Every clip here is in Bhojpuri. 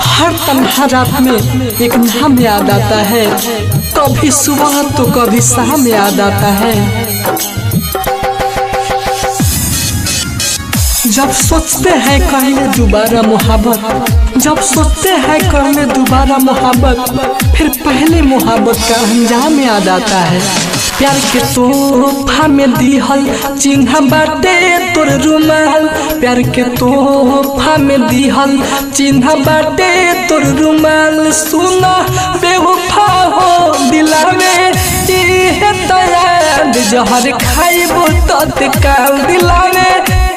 हर तन्हा रात में एक नाम याद आता है, कभी सुबह तो कभी शाम याद आता है। जब सोचते हैं कहले दोबारा मोहब्बत, जब सोचते हैं कहले दोबारा मोहब्बत, फिर पहले मोहब्बत का अंजाम याद आता है। प्यार के तोहफा में दिहल चिन्ह बाटे तोर रुमाल, प्यार के तोहफा में दिहल चिन्ह बाटे तोर रुमाल। सुना बेवफा हो दिलावे इहे तो याद, जहर खाइबो तत्काल दिलावे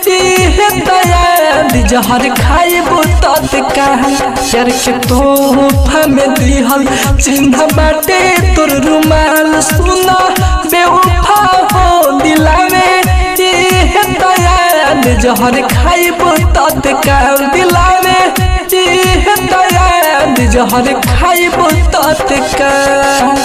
इहे तो याद, जहर खाइबो तत्काल। प्यार के तोहफा में दिहल चिन्ह बाटे तोर रुमाल। सुना बेवफा हो दिलावे इहे तो याद, जहर खाइबो तत्काल दिलावे इहे तो याद, जहर खाइबो तत्काल।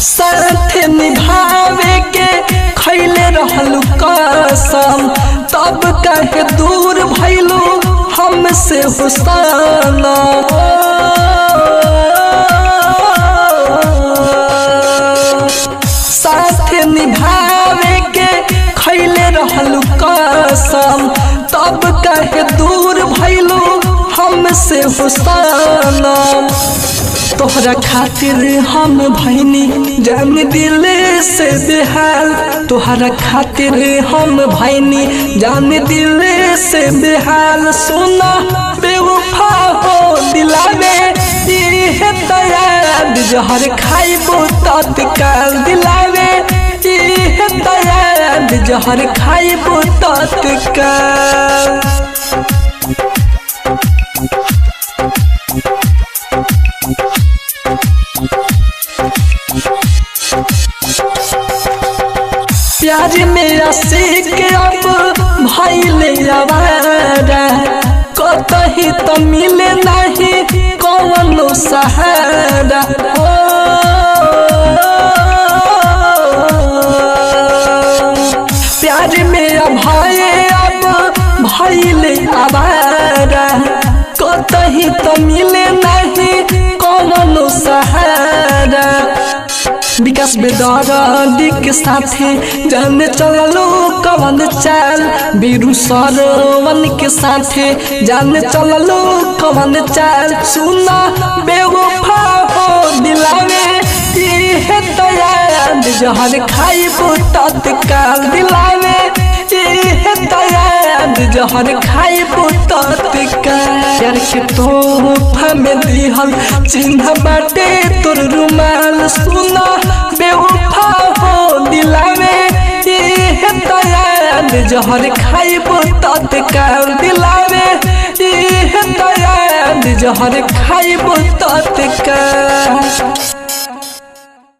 साथ निभावे के खैले रहलू कसम, तब कहे दूर भइलू हमसे हुसैना। साथ निभावे के खैले रहलू कसम, तब कहे दूर भइलू हमसे हुसैना। तोहरा खातिर हम भैनी जान दिल से बेहाल, तोहरा खातिर हम भैनी जान दिल से बेहाल। सुना बेवफा हो दिलावे इहे तो याद, जहर खाइबो तत्काल दिलावे इहे तो याद, जहर खाइबो तत्काल। प्यार मेरा सीख अब भइले आवारा, कतही तो मिले नहीं कौनो सहारा। प्यार मेरा भाई अब भइले आवारा, कतही तो मिले नहीं कौनो सहारा। विकास बेदर्दी के साथे जाने चललो कवन चाल, बीरू सरवन के साथे जाने चललो कवन चाल। सुना बेवफा हो दिलावे इहे तो याद, जहर खाइबो तत्काल दिलावे इहे तो याद, जहर खाइबो तत्काल। प्यार के तोहफा में दिहल चिन्ह बाटे तोर रुमाल। सुना बेवफा हो दिलावे इहे तो याद, जहर खाइबो तत्काल दिलावे इहे तो याद, जहर खाइबो तत्काल।